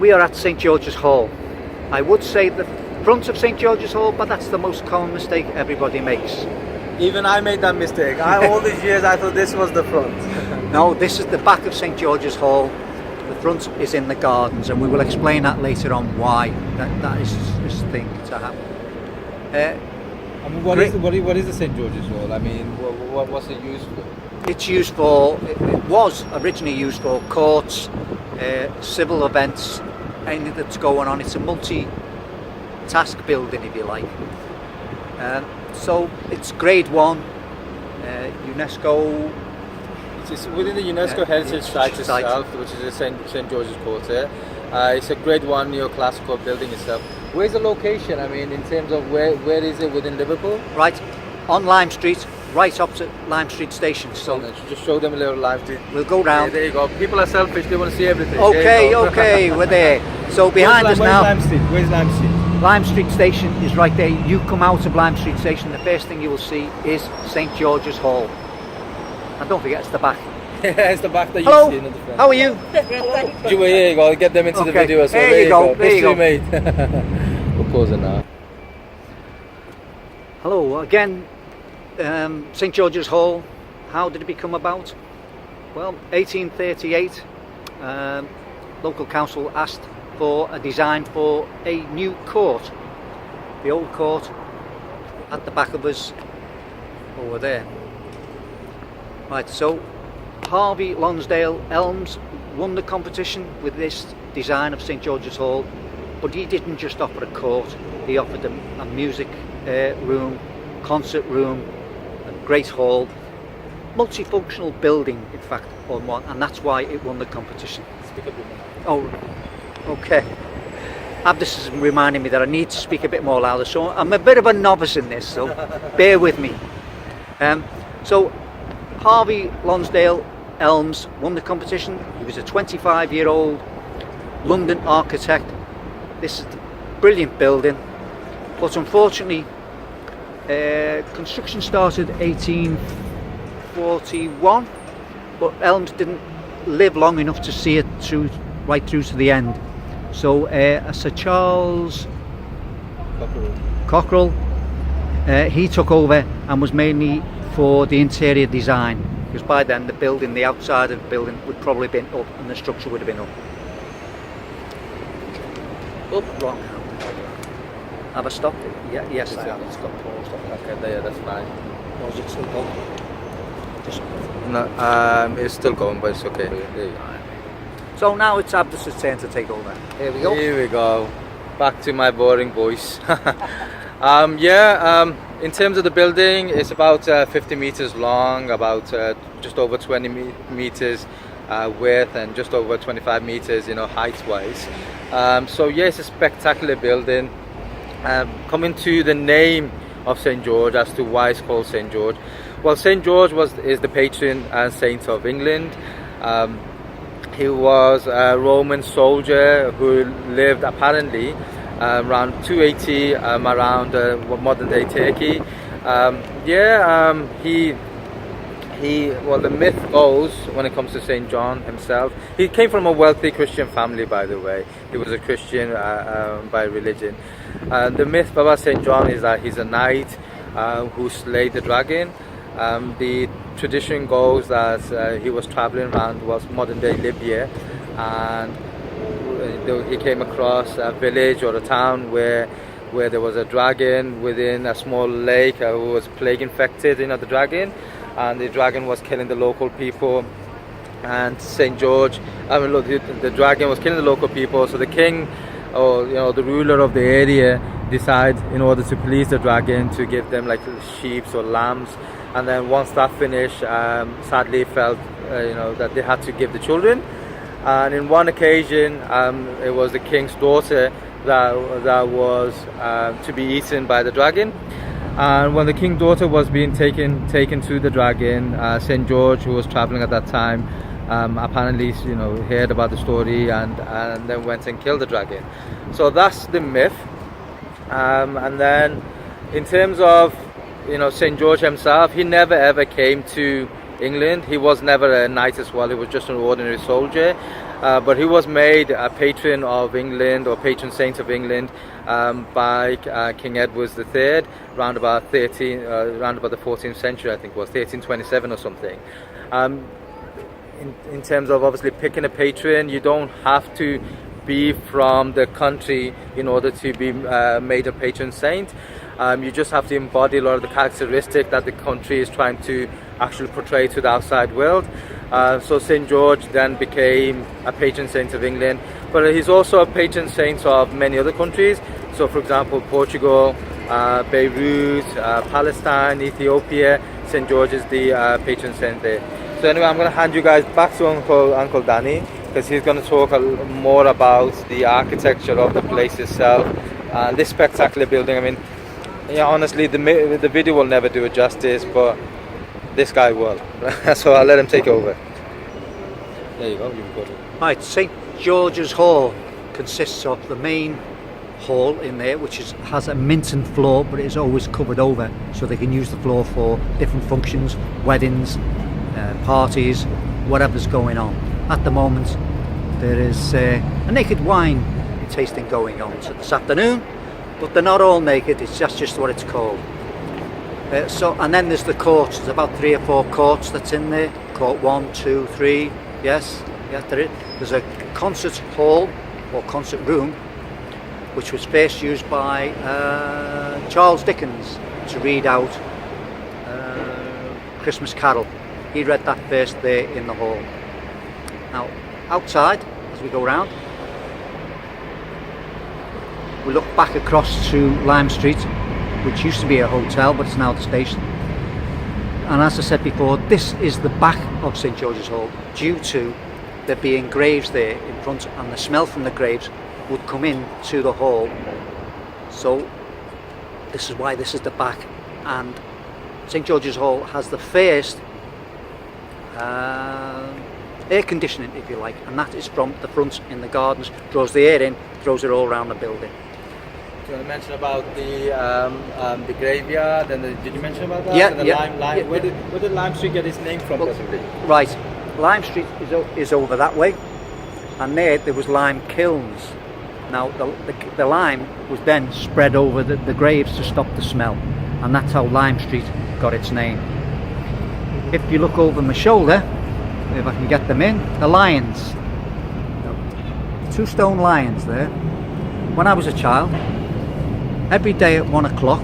we are at St George's Hall. I would say the front of St George's Hall, but that's the most common mistake everybody makes. Even I made that mistake. All these years I thought this was the front. No, this is the back of St George's Hall. The front is in the gardens, and we will explain that later on why that is this thing to happen. I mean, what is the St George's Hall? I mean, what's it used for? It's used for, it was originally used for courts, civil events, anything that's going on. It's a multi-task building, if you like. So it's Grade 1, UNESCO. It's within the UNESCO Heritage Site itself, which is the St George's Quarter. It's a Grade 1 neoclassical building itself. Where's the location? I mean, in terms of where is it within Liverpool? Right, on Lime Street, right opposite Lime Street Station. So just show them a little Lime Street. We'll go round. Yeah, there you go. People are selfish, they want to see everything. Okay, we're there. So behind us now. Where's Lime Street? Lime Street Station is right there. You come out of Lime Street Station, the first thing you will see is St George's Hall. And don't forget, it's the back. It's the back that you Hello, see in the front. how are you? Here you go, get them into the video. So there you go. There you go. Mate. We'll pause it now. Hello again, St George's Hall. How did it become about? Well, 1838, local council asked for a design for a new court. The old court at the back of us over there. Right, so Harvey Lonsdale Elms won the competition with this design of St George's Hall, but he didn't just offer a court, he offered them a music room, concert room, a great hall, multifunctional building in fact on one, and that's why it won the competition. Speak a bit Oh, more. okay. Abdus is reminding me that I need to speak a bit more louder, so I'm a bit of a novice in this, so bear with me. So Harvey Lonsdale Elms won the competition. He was a 25-year-old London architect. This is a brilliant building, but unfortunately construction started 1841, but Elms didn't live long enough to see it right through to the end. So Sir Charles Cockerell, he took over and was mainly for the interior design, because by then the outside of the building would probably have been up and the structure would have been up. Wrong hand. Have I stopped it? Yeah, yes I have. Stop. Okay, there, that's fine. Or is it still going? No, it's still going, but it's okay. There you go. So now it's Abdus' turn to take over. Here we go. Here we go. Back to my boring voice. In terms of the building, it's about 50 meters long, about just over 20 meters width, and just over 25 meters, height-wise. It's a spectacular building. Coming to the name of St George, as to why it's called St George. Well, St George is the patron and saint of England. He was a Roman soldier who lived apparently around 280 around modern day Turkey. The myth goes, when it comes to St. John himself, he came from a wealthy Christian family, by the way. He was a Christian by religion. The myth about St. John is that he's a knight who slayed the dragon. The tradition goes that he was traveling around what's modern day Libya, and he came across a village or a town where there was a dragon within a small lake who was plague infected, the dragon, and the dragon was killing the local people. And St. George, the dragon was killing the local people, so the king, or the ruler of the area, decided, in order to please the dragon, to give them like sheep or lambs. And then once that finished, sadly felt that they had to give the children. And in one occasion, it was the king's daughter that was to be eaten by the dragon. And when the king's daughter was being taken to the dragon, St. George, who was traveling at that time, apparently heard about the story and then went and killed the dragon. So that's the myth. And then in terms of St. George himself, he never ever came to England. He was never a knight as well. He was just an ordinary soldier. but he was made a patron of England, or patron saint of England, by King Edward III, around about the 14th century, I think it was 1327 or something. In terms of obviously picking a patron, you don't have to be from the country in order to be made a patron saint. You just have to embody a lot of the characteristics that the country is trying to actually portray to the outside world. So St. George then became a patron saint of England, but he's also a patron saint of many other countries. So for example, Portugal, Beirut, Palestine, Ethiopia. St. George is the patron saint there. So anyway, I'm going to hand you guys back to Uncle Danny, because he's going to talk more about the architecture of the place itself and this spectacular building. I mean, yeah, honestly, the video will never do it justice, but this guy will. So I'll let him take over. There you go, you've got it. Right, St. George's Hall consists of the main hall in there, which has a minton floor, but it is always covered over, so they can use the floor for different functions, weddings, parties, whatever's going on. At the moment, there is a naked wine tasting going on this afternoon, but they're not all naked, it's just what it's called. And then there's the courts. There's about 3 or 4 courts that's in there. Court 1, 2, 3. Yes, there is. There's a concert hall or concert room, which was first used by Charles Dickens to read out Christmas Carol. He read that first there in the hall. Now, outside, as we go round, we look back across to Lime Street, which used to be a hotel, but it's now the station. And as I said before, this is the back of St. George's Hall, due to there being graves there in front, and the smell from the graves would come in to the hall. So this is why this is the back. And St. George's Hall has the first air conditioning, if you like, and that is from the front in the gardens. Draws the air in, throws it all around the building. Do you want to mention about the graveyard, and did you mention about that? Yeah, and the lime. Where did Lime Street get its name from, possibly? Right, Lime Street is over that way, and there was lime kilns. Now the lime was then spread over the graves to stop the smell, and that's how Lime Street got its name. If you look over my shoulder, if I can get them in, the lions, 2 stone lions there. When I was a child, every day at 1 o'clock,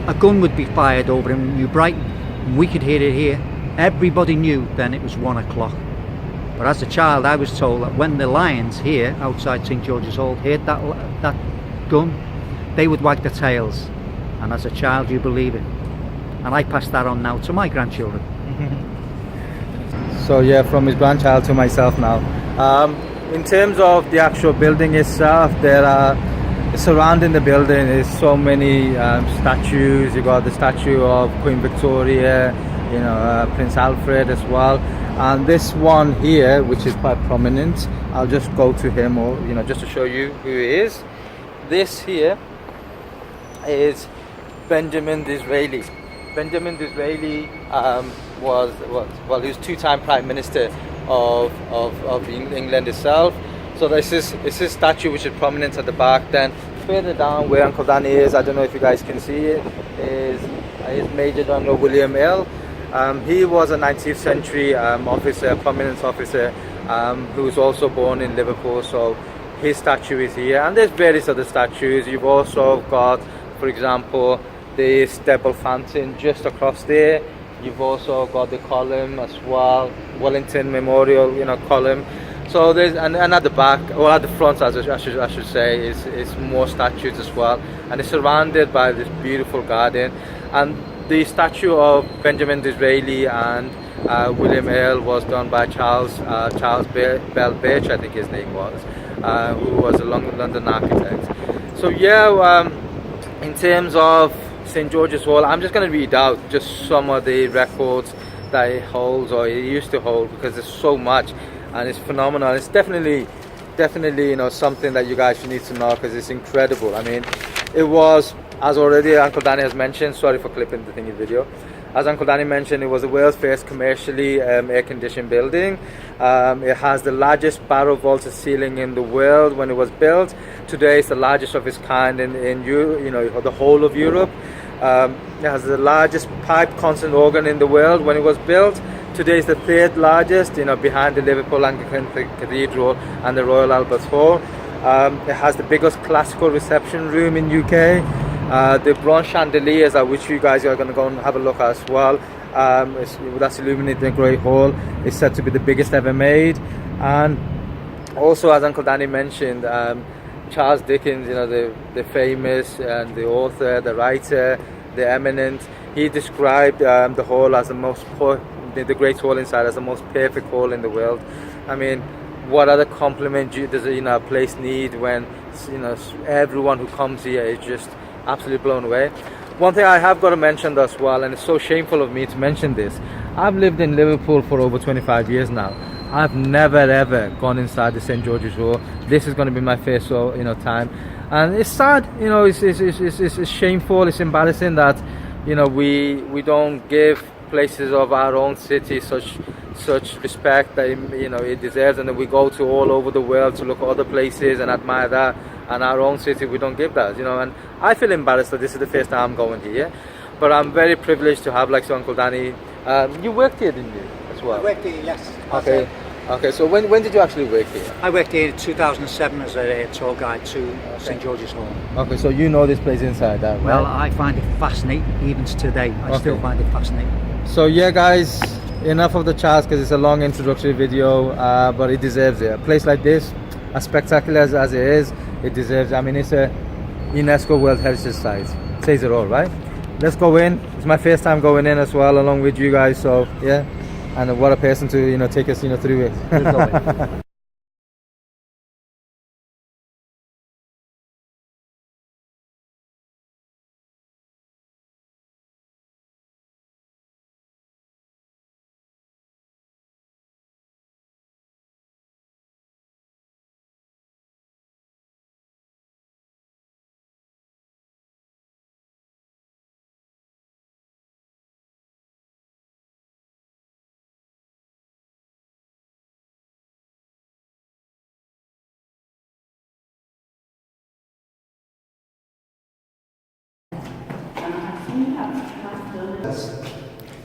a gun would be fired over in New Brighton, and we could hear it here. Everybody knew then it was 1 o'clock. But as a child, I was told that when the lions here outside St. George's Hall heard that gun, they would wag their tails. And as a child, you believe it. And I pass that on now to my grandchildren. So yeah, from his grandchild to myself now. In terms of the actual building itself, there are surrounding the building is so many statues. You got the statue of Queen Victoria, Prince Alfred as well, and this one here, which is quite prominent. I'll just go to him, or just to show you who he is. This here is Benjamin Disraeli. Benjamin Disraeli he was 2-time Prime Minister of England itself. So this is his statue, which is prominent at the back. Then further down where Uncle Danny is, I don't know if you guys can see it, is Major General William Earl. He was a 19th century officer, prominent officer, who was also born in Liverpool. So his statue is here, and there's various other statues. You've also got, for example, the Stable Fountain just across there. You've also got the column as well, Wellington Memorial, column. So there's and at the back, or at the front, as I should say, is more statues as well, and it's surrounded by this beautiful garden. And the statue of Benjamin Disraeli and William Earl was done by Charles Bell Birch, I think his name was, who was a London architect. So yeah, in terms of St. George's Hall, I'm just going to read out just some of the records that it holds, or it used to hold, because there's so much and it's phenomenal. It's definitely something that you guys need to know, because it's incredible. I mean, it was, as already Uncle Danny has mentioned, sorry for clipping the thingy video, As Uncle Danny mentioned, it was the world's first commercially air-conditioned building. It has the largest barrel vaulted ceiling in the world when it was built. Today, it's the largest of its kind in the whole of Europe. It has the largest pipe concert organ in the world when it was built. Today, it's the third largest, behind the Liverpool Anglican Cathedral and the Royal Albert Hall. It has the biggest classical reception room in UK. The bronze chandeliers, which you guys are going to go and have a look at as well, that's illuminating the Great Hall. It's said to be the biggest ever made. And also, as Uncle Danny mentioned, Charles Dickens, the famous and the author, the writer, the eminent, he described the hall as the Great Hall inside as the most perfect hall in the world. I mean, what other compliment does a place need when everyone who comes here is just absolutely blown away? One thing I have got to mention as well, and it's so shameful of me to mention this, I've lived in Liverpool for over 25 years now. I've never ever gone inside the St George's Hall. This is going to be my first time, and it's sad. It's shameful. It's embarrassing that we don't give places of our own city such respect that it deserves, and then we go to all over the world to look at other places and admire that, and our own city we don't give that, and I feel embarrassed that this is the first time I'm going here, but I'm very privileged to have Uncle Danny. You worked here, didn't you, as well? I worked here, yes. Okay, so when did you actually work here? I worked here in 2007 as a tour guide to St George's Hall. Okay, so you know this place inside out, right? Well, I find it fascinating, even to today. I still find it fascinating. So yeah, guys, enough of the chats because it's a long introductory video, but it deserves it. A place like this, as spectacular as it is, it deserves it. I mean, it's a UNESCO World Heritage Site. It says it all, right? Let's go in. It's my first time going in as well, along with you guys. So yeah, and what a person to take us through it. Let's go in.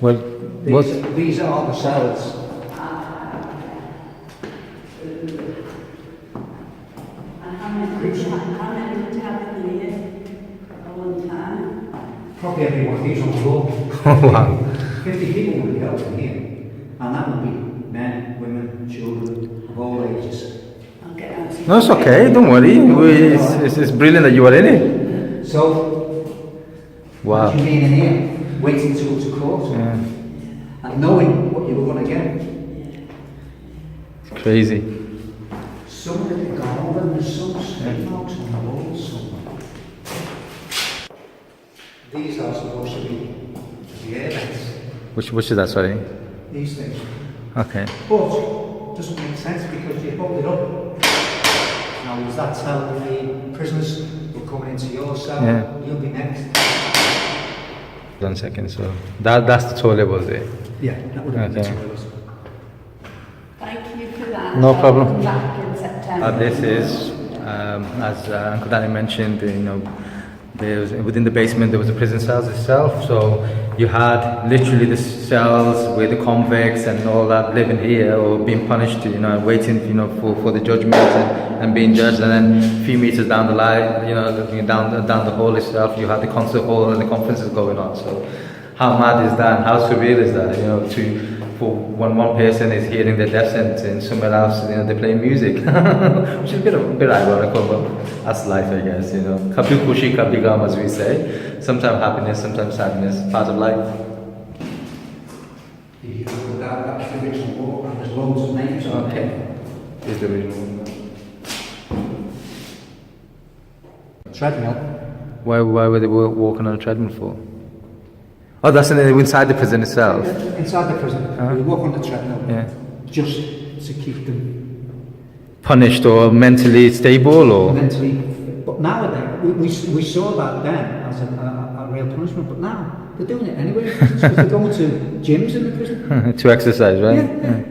Well, these are the cells. Probably every one of these on the floor. Wow. 50 people would be held in here. And that would be men, women, children of all ages. No, it's okay, don't worry. It's brilliant that you are in it. So, Wow. imagine being in here, waiting to go to court, Yeah. and knowing what you were going to get. It's crazy. Some of it got over, and there's some straight marks on the walls somewhere. These are supposed to be the air vents. Which is that, sorry? These things. Okay. But it doesn't make sense because you hold it up. Now, is that telling the prisoners who are coming into your cell? Yeah. You'll be next. 1 second, so that's the toilet, was it? Yeah, that would have been Okay. the toilet. Thank you for that. No problem. I'll come back in September. This is, as Uncle Danny mentioned, within the basement there was the prison cells itself. So you had literally the cells with the convicts and all that living here or being punished, waiting, for the judgment and being judged. And then a few meters down the line, looking down the hall itself, you had the concert hall and the conferences going on. So how mad is that? And how surreal is that? For when one person is hearing the death sentence, somewhere else, they're playing music, which is a bit ironical, but that's life, I guess. Kabhi khushi, kabhi gham, as we say. Sometimes happiness, sometimes sadness, part of life. If you look at that, that's the original wall, and there's loads of names on there. Is the original one. Treadmill. Why were they walking on a treadmill for? Oh, that's inside the prison itself. Inside the prison, we walk on the treadmill, Yeah. just to keep them Punished or mentally stable or? mentally. But nowadays, we saw that then as a real male punishment, but now they're doing it anyway because they're going to gyms in the prison. To exercise, right? Yeah.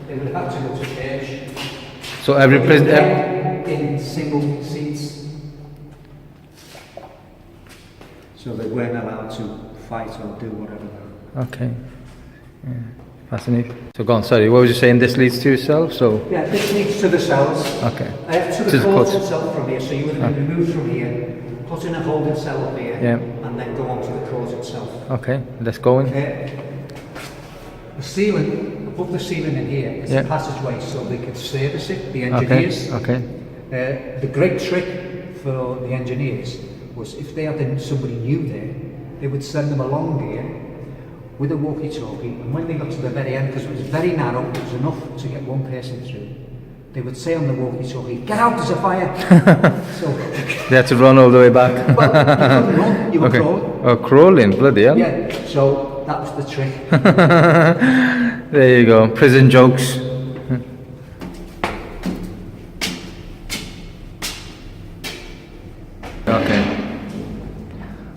They would have to go to church. So every prison. In single seats. So they weren't allowed to fight or do whatever. Okay. Yeah. Fascinating. So go on, sorry, what was you saying? This leads to yourself? So Yeah, this leads to the cells. okay. To the court itself from here. So you would have been removed from here, put in a holding cell up here, Yeah. and then go on to the court itself. Okay, let's go in. The ceiling, above the ceiling in here, is Yeah. a passageway so they could service it, the engineers. Okay. The great trick for the engineers was if they had somebody new there, they would send them along here with a walkie-talkie, and when they got to the very end, because it was very narrow, it was enough to get one person through, they would say on the walkie-talkie, "Get out, there's a fire!" So They had to run all the way back. well, you couldn't run, you were crawling. Oh, crawling, bloody hell. Yeah, so that was the trick. There you go, prison jokes. Okay.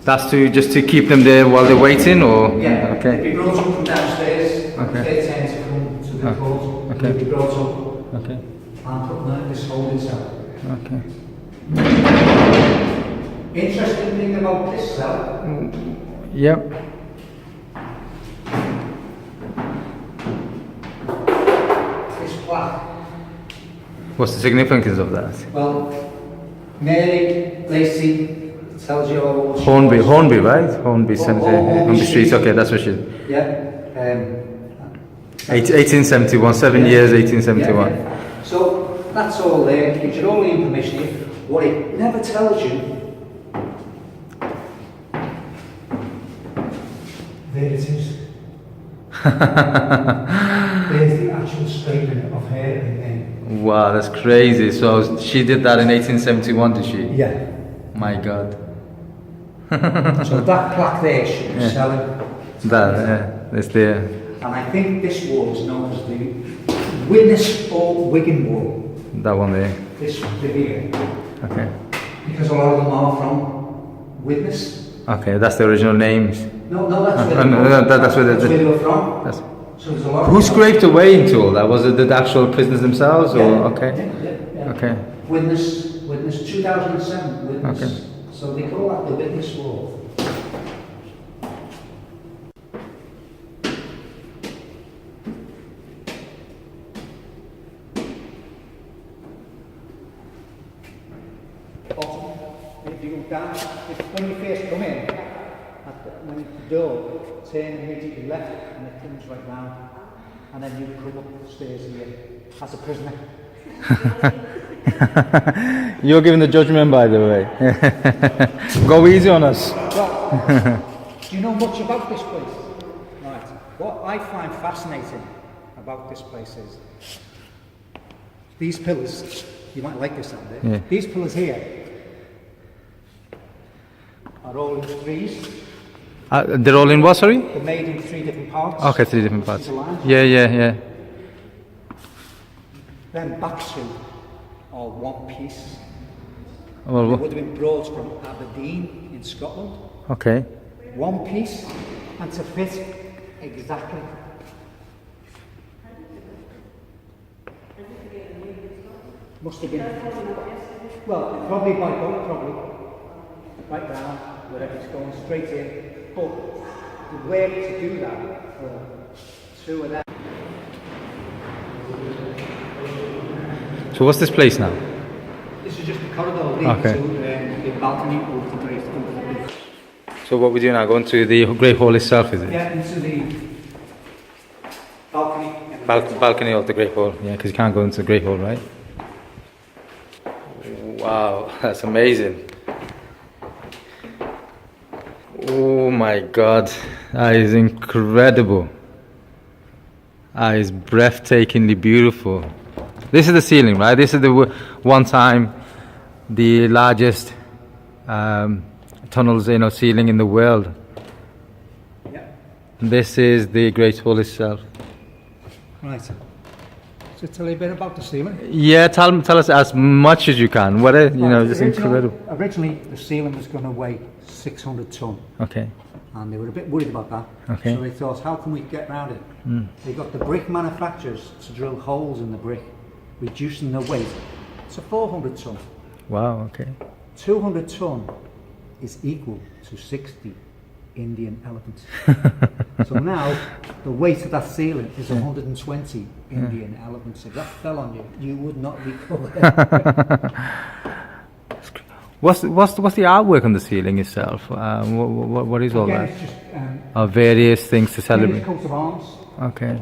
That's just to keep them there while they're waiting, or? Yeah, Okay. they'd be brought up from downstairs, Okay. they tend to come to the court, okay. they'd be brought up Okay. and put in this holding cell. Okay. Interesting thing about this cell, Yep. this plaque. What's the significance of that? Well, Mary Lacey tells you all. Hornby, right? Hornby Cemetery, Hornby Street. Okay, that's what she. Yeah. 1871, 7 years, 1871. Yeah. So that's all there. Gives you all the information here. What it never tells you. There it is. There's the actual straightening of hair and then. Wow, that's crazy. So she did that in 1871, did she? Yeah. My God. So that plaque there should be selling. That, it's there. And I think this wall is known as the Witness or Wigan Wall. That one there. This one here. Okay. Because a lot of them are from Witness. Okay, that's the original names. No, that's where, That's where that's where they were from. That's, So there's a lot who of scraped away into all that? Was it the actual prisoners themselves, or Yeah, okay? yeah. Okay. Witness 2007 Witness. Okay. So they call that the Witness Wall. If you go down, when you first come in, when the door, turn immediately left and it comes right round, and then you come up the stairs here as a prisoner. You're giving the judgment, by the way. Go easy on us. Well, do you know much about this place? Right. What I find fascinating about this place is these pillars. You might like this out there. Yeah. These pillars here are all in threes. They're all in what, sorry? They're made in 3 different parts. Okay, 3 different This parts. is a line. Yeah. Then back two are one piece. Well, They would have been brought from Aberdeen in Scotland. okay. One piece, and to fit exactly. Must have been. Well, probably by boat, probably. Right down, wherever it's going, straight in. But the way to do that for 2 of them. So what's this place now? This is just a corridor leading Okay. to the balcony of the great. So what we do now? Go into the Great Hall itself, is it? Yeah, into the balcony. Balcony of the Great Hall. Yeah, because you can't go into the Great Hall, right? Wow, that's amazing. Oh my God, that is incredible. That is breathtakingly beautiful. This is the ceiling, right? This is the one time the largest tunnels, ceiling in the world. Yeah. This is the Great Hall itself. Right. So to tell you a bit about the ceiling. Yeah, tell us as much as you can. What is, just incredible. Originally, the ceiling was going to weigh 600 ton, Okay. and they were a bit worried about that. Okay. So they thought, how can we get around it? They got the brick manufacturers to drill holes in the brick, reducing the weight to 400 ton. Wow. Okay. 200 ton is equal to 60 Indian elephants. So now the weight of that ceiling is 120 Indian elephants. If that fell on you, you would not recover. What's the artwork on the ceiling itself? What is all Again, that? it's just Various things to celebrate. coat of arms. Okay.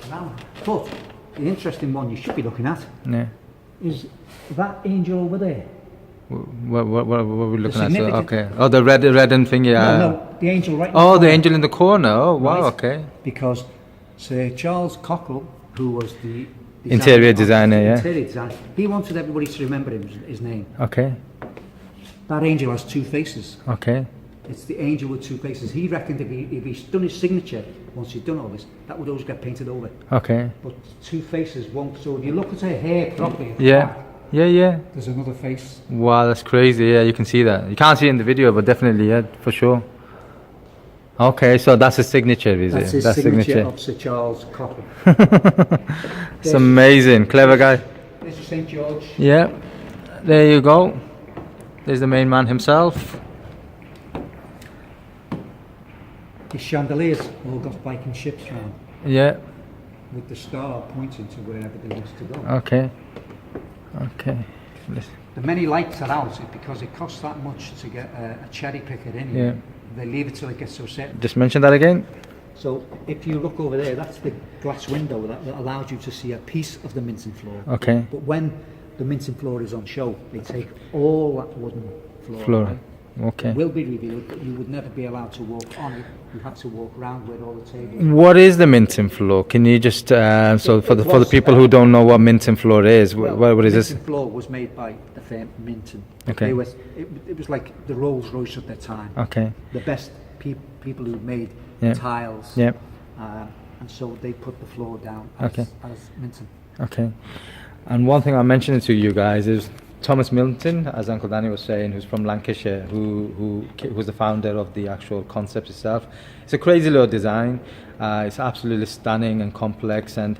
Now, but the interesting one you should be looking at Yeah. is that angel over there. What are we looking at? So, significant- okay. Oh, the red and thing. Yeah. No, the angel right in Oh, the corner. angel in the corner. Oh, wow. Right. Okay. Because Sir Charles Cockle, who was the Interior designer, yeah. interior designer, he wanted everybody to remember his name. Okay. That angel has two faces. Okay. It's the angel with two faces. He reckoned if he's done his signature, once he'd done all this, that would always get painted over. Okay. But two faces won't. So if you look at her hair properly, at the Yeah. back, Yeah. there's another face. Wow, that's crazy. Yeah, you can see that. You can't see it in the video, but definitely, yeah, for sure. Okay, so that's his signature, is That's it? his signature of Sir Charles Cockle. It's amazing. Clever guy. There's your St. George. Yeah. There you go. There's the main man himself. His chandeliers all got Viking ships round, Yeah. with the star pointing to wherever they wish to go. Okay. Okay. Listen. The many lights are out because it costs that much to get a cherry picker in. Yeah. They leave it till it gets so set. Just mention that again. So if you look over there, that's the glass window that allows you to see a piece of the mincing floor. Okay. But when the mincing floor is on show, they take all that wooden floor. Floor. away. Okay. It will be revealed, but you would never be allowed to walk on it. You have to walk around where all the tables. What is the mincing floor? Can you just so for the people who don't know what mincing floor is, what is this? Mincing floor was made by the firm Minton. Okay. They was, it was like the Rolls Royce of their time. Okay. The best people who made Yeah. tiles. Yeah. And so they put the floor down as, Okay. as Minton. Okay. And one thing I'm mentioning to you guys is Thomas Milton, as Uncle Danny was saying, who's from Lancashire, who was the founder of the actual concept itself. It's a crazy little design. It's absolutely stunning and complex, and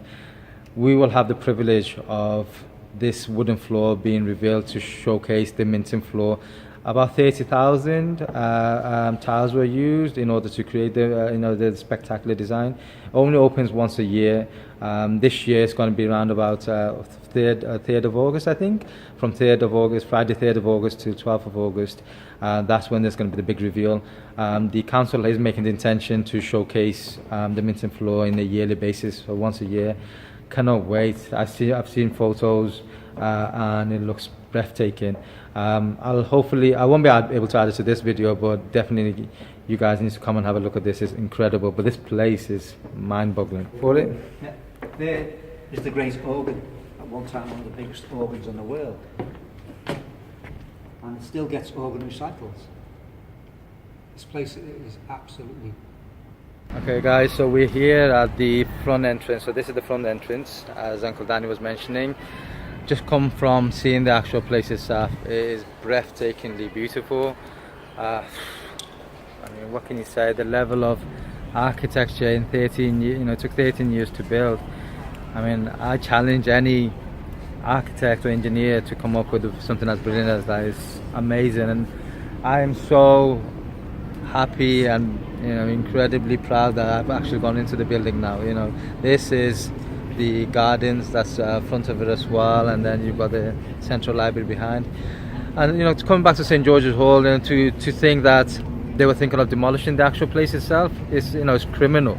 we will have the privilege of this wooden floor being revealed to showcase the Minton floor. About 30,000 tiles were used in order to create the spectacular design. Only opens once a year. This year it's going to be around about 3rd of August, I think. From 3rd of August, Friday 3rd of August to 12th of August. That's when there's going to be the big reveal. The council is making the intention to showcase the Minton floor in a yearly basis, so once a year. Cannot wait. I've seen photos and it looks breathtaking. I won't be able to add it to this video, but definitely you guys need to come and have a look at this. It's incredible, but this place is mind-boggling. For it? Yeah. There is the great organ, at one time one of the biggest organs in the world. And it still gets organ recycles. This place is absolutely... Okay guys, so we're here at the front entrance. So this is the front entrance, as Uncle Danny was mentioning. Just come from seeing the actual place itself. It is breathtakingly beautiful. I mean, what can you say? The level of architecture in 13 years, it took 13 years to build. I mean, I challenge any architect or engineer to come up with something as brilliant as that. It's amazing, and I am so happy and incredibly proud that I've actually gone into the building now. This is the gardens that's front of it as well, and then you've got the central library behind. And coming back to St. George's Hall, and to think that they were thinking of demolishing the actual place itself is it's criminal.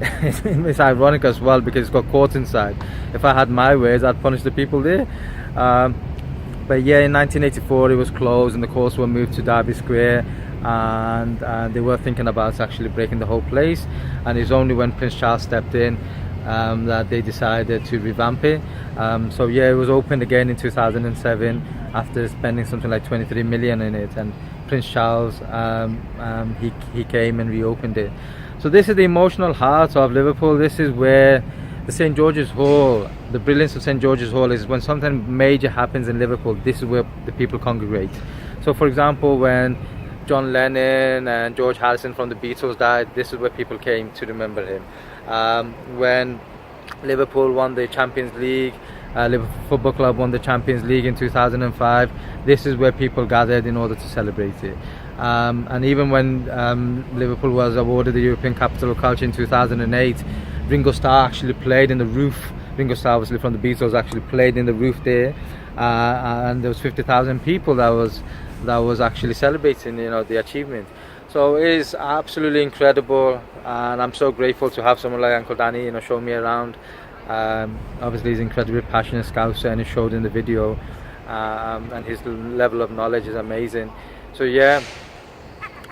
It's ironic as well because it's got courts inside. If I had my ways, I'd punish the people there. But yeah, in 1984 it was closed and the courts were moved to Derby Square, and they were thinking about actually breaking the whole place, and it's only when Prince Charles stepped in that they decided to revamp it. So yeah, it was opened again in 2007 after spending something like 23 million in it, and Prince Charles he came and reopened it. So this is the emotional heart of Liverpool. This is where the St George's Hall, the brilliance of St George's Hall is when something major happens in Liverpool, this is where the people congregate. So for example, when John Lennon and George Harrison from the Beatles died, this is where people came to remember him. When Liverpool won the Champions League, Liverpool Football Club won the Champions League in 2005, this is where people gathered in order to celebrate it. And even when Liverpool was awarded the European Capital of Culture in 2008, Ringo Starr actually played in the roof. Ringo Starr, obviously from the Beatles, actually played in the roof there, and there was 50,000 people that was actually celebrating, the achievement. So it is absolutely incredible, and I'm so grateful to have someone like Uncle Danny, show me around. Obviously, he's incredibly passionate Scouser, and it showed in the video, and his level of knowledge is amazing. So yeah,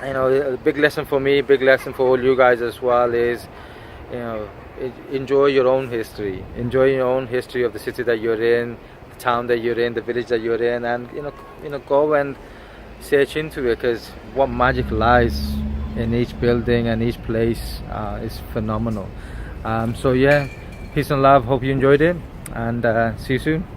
a big lesson for me, big lesson for all you guys as well is, enjoy your own history. Enjoy your own history of the city that you're in, the town that you're in, the village that you're in, and go and search into it, because what magic lies in each building and each place is phenomenal. So yeah, peace and love. Hope you enjoyed it, and see you soon.